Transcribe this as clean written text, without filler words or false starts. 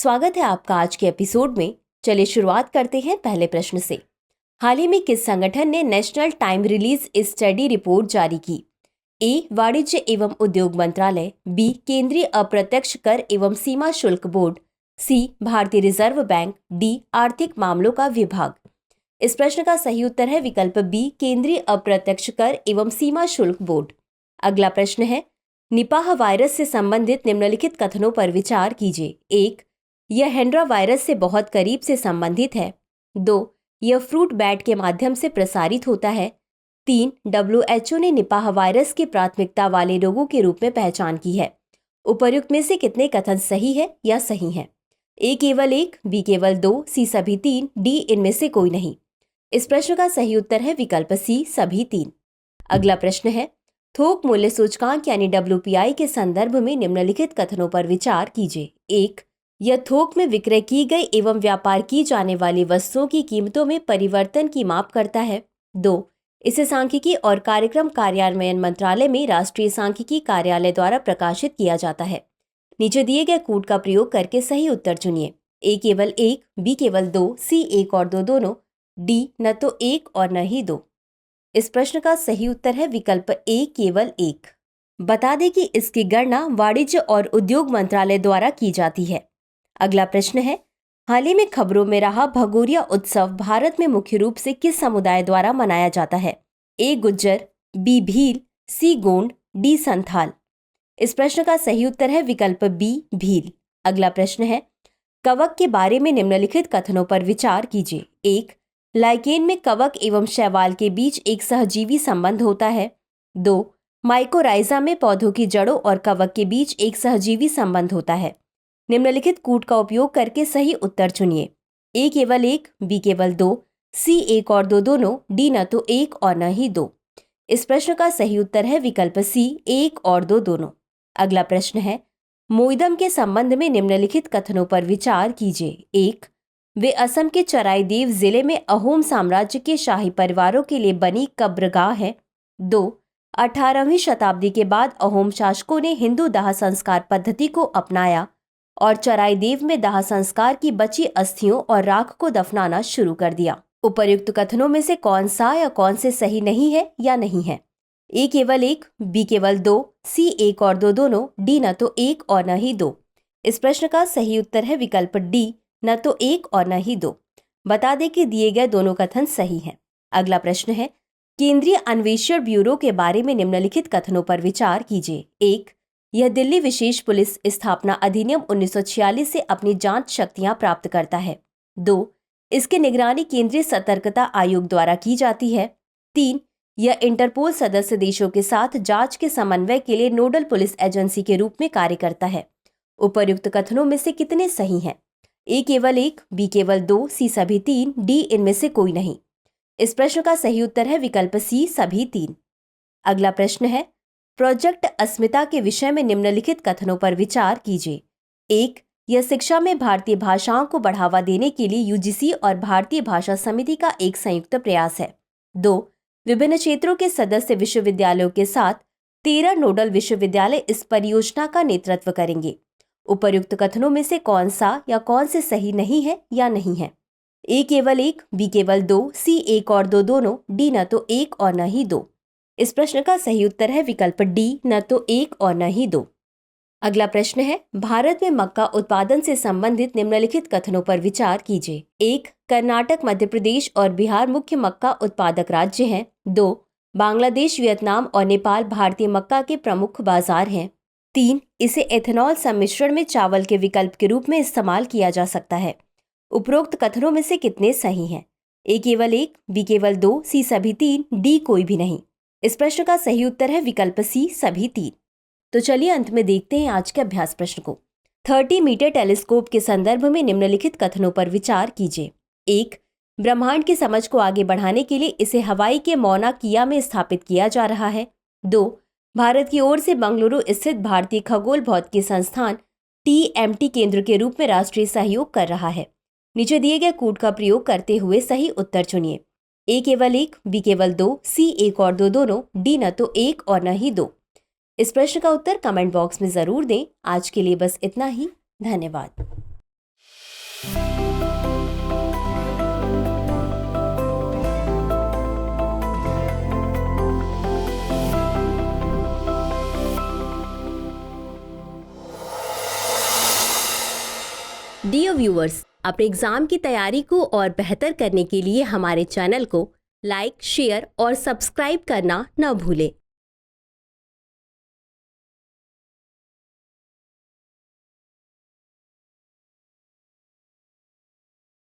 स्वागत है आपका आज के एपिसोड में। चलिए शुरुआत करते हैं पहले प्रश्न से। हाल ही में किस संगठन ने national time release study report जारी की? ए. वाणिज्य एवं उद्योग मंत्रालय, बी. केंद्रीय अप्रत्यक्ष कर एवं सीमा शुल्क बोर्ड, सी. भारतीय रिजर्व बैंक, डी. आर्थिक मामलों का विभाग। इस प्रश्न का सही उत्तर है विकल्प बी, केंद्रीय अप्रत्यक्ष कर एवं सीमा शुल्क बोर्ड। अगला प्रश्न है, निपाह वायरस से संबंधित निम्नलिखित कथनों पर विचार कीजिए। 1. यह हेंड्रा वायरस से बहुत करीब से संबंधित है। 2. यह फ्रूट बैट के माध्यम से प्रसारित होता है। 3. WHO ने निपाह वायरस की प्राथमिकता वाले रोगों के रूप में पहचान की है। उपर्युक्त में से कितने कथन सही है या सही हैं? ए केवल 1, बी केवल 2, सी सभी 3, डी इनमें से कोई नहीं। इस प्रश्न का सही उत्तर है विकल्प सी, सभी 3। अगला प्रश्न है, थोक मूल्य सूचकांक यानी WPI के संदर्भ में निम्नलिखित कथनों पर विचार कीजिए। 1. यह थोक में विक्रय की गई एवं व्यापार की जाने वाली वस्तुओं की कीमतों में परिवर्तन की माप करता है। 2. इसे सांख्यिकी और कार्यक्रम कार्यान्वयन मंत्रालय में राष्ट्रीय सांख्यिकी कार्यालय द्वारा प्रकाशित किया जाता है। नीचे दिए गए कूट का प्रयोग करके सही उत्तर चुनिए। ए केवल 1, बी केवल 2, सी 1 और 2 दोनों, डी न तो 1 और न ही 2। इस प्रश्न का सही उत्तर है विकल्प ए, केवल 1। बता दें कि इसकी गणना वाणिज्य और उद्योग मंत्रालय द्वारा की जाती है। अगला प्रश्न है, हाल ही में खबरों में रहा भगोरिया उत्सव भारत में मुख्य रूप से किस समुदाय द्वारा मनाया जाता है? ए गुज्जर, बी भील, सी गोंड, डी संथाल। इस प्रश्न का सही उत्तर है विकल्प बी, भील। अगला प्रश्न है, कवक के बारे में निम्नलिखित कथनों पर विचार कीजिए। 1. लाइकेन में कवक एवं शैवाल के बीच एक सहजीवी संबंध होता है। 2. माइकोराइजा में पौधों की जड़ों और कवक के बीच एक सहजीवी संबंध होता है। निम्नलिखित कूट का उपयोग करके सही उत्तर चुनिए। ए केवल 1, बी केवल 2, सी 1 और 2 दोनों, डी न तो 1 और न ही 2। इस प्रश्न का सही उत्तर है विकल्प सी, 1 और 2 दोनों। अगला प्रश्न है, मोइदम के संबंध में निम्नलिखित कथनों पर विचार कीजिए। 1. वे असम के चराईदेव जिले में अहोम साम्राज्य के शाही परिवारों के लिए बनी कब्रगाह है। 2. 18वीं शताब्दी के बाद अहोम शासकों ने हिंदू दाह संस्कार पद्धति को अपनाया और चराईदेव में दाह संस्कार की बची अस्थियों और राख को दफनाना शुरू कर दिया। उपर्युक्त कथनों में से कौन सा या कौन से सही नहीं है या नहीं है? ए केवल 1, बी केवल 2, सी 1 और 2 दोनों, डी न तो 1 और न ही 2। इस प्रश्न का सही उत्तर है विकल्प डी, न तो 1 और न ही 2। बता दें कि दिए गए दोनों कथन सही हैं। अगला प्रश्न है, केंद्रीय अन्वेषण ब्यूरो के बारे में निम्नलिखित कथनों पर विचार कीजिए। 1. यह दिल्ली विशेष पुलिस स्थापना अधिनियम 1946 से अपनी जांच शक्तियां प्राप्त करता है। 2. इसकी निगरानी केंद्रीय सतर्कता आयोग द्वारा की जाती है। 3. यह इंटरपोल सदस्य देशों के साथ जांच के समन्वय के लिए नोडल पुलिस एजेंसी के रूप में कार्य करता है। उपर्युक्त कथनों में से कितने सही हैं? ए केवल 1, बी केवल 2, सी सभी 3, डी इनमें से कोई नहीं। इस प्रश्न का सही उत्तर है विकल्प सी, सभी 3। अगला प्रश्न है, प्रोजेक्ट अस्मिता के विषय में निम्नलिखित कथनों पर विचार कीजिए। 1. यह शिक्षा में भारतीय भाषाओं को बढ़ावा देने के लिए यूजीसी और भारतीय भाषा समिति का एक संयुक्त प्रयास है। 2. विभिन्न क्षेत्रों के सदस्य विश्वविद्यालयों के साथ 13 नोडल विश्वविद्यालय इस परियोजना का नेतृत्व करेंगे। उपर्युक्त कथनों में से कौन सा या कौन से सही नहीं है या नहीं है? ए केवल 1, बी केवल 2, सी 1 और 2 दोनों, डी न तो 1 और न ही 2। इस प्रश्न का सही उत्तर है विकल्प डी, न तो 1 और न ही 2। अगला प्रश्न है, भारत में मक्का उत्पादन से संबंधित निम्नलिखित कथनों पर विचार कीजिए। 1. कर्नाटक, मध्य प्रदेश और बिहार मुख्य मक्का उत्पादक राज्य हैं। 2. बांग्लादेश, वियतनाम और नेपाल भारतीय मक्का के प्रमुख बाजार हैं। 3. इसे एथेनॉल सम्मिश्रण में चावल के विकल्प के रूप में इस्तेमाल किया जा सकता है। उपरोक्त कथनों में से कितने सही हैं? ए केवल 1, बी केवल 2, सी सभी 3, डी कोई भी नहीं। इस प्रश्न का सही उत्तर है विकल्प सी, सभी 3। तो चलिए अंत में देखते हैं आज के अभ्यास प्रश्न को। 30 मीटर टेलीस्कोप के संदर्भ में निम्नलिखित कथनों पर विचार कीजिए। 1. ब्रह्मांड की समझ को आगे बढ़ाने के लिए इसे हवाई के मौना किया में स्थापित किया जा रहा है। 2. भारत की ओर से बंगलुरु स्थित भारतीय खगोल भौतिकी संस्थान TMT केंद्र के रूप में राष्ट्रीय सहयोग कर रहा है। नीचे दिए गए कूट का प्रयोग करते हुए सही उत्तर चुनिए। ए केवल 1, बी केवल 2, सी 1 और 2 दोनों, डी न तो 1 और न ही 2। इस प्रश्न का उत्तर कमेंट बॉक्स में जरूर दें। आज के लिए बस इतना ही। धन्यवाद। डियर व्यूअर्स, अपने एग्जाम की तैयारी को और बेहतर करने के लिए हमारे चैनल को लाइक, शेयर और सब्सक्राइब करना न भूलें।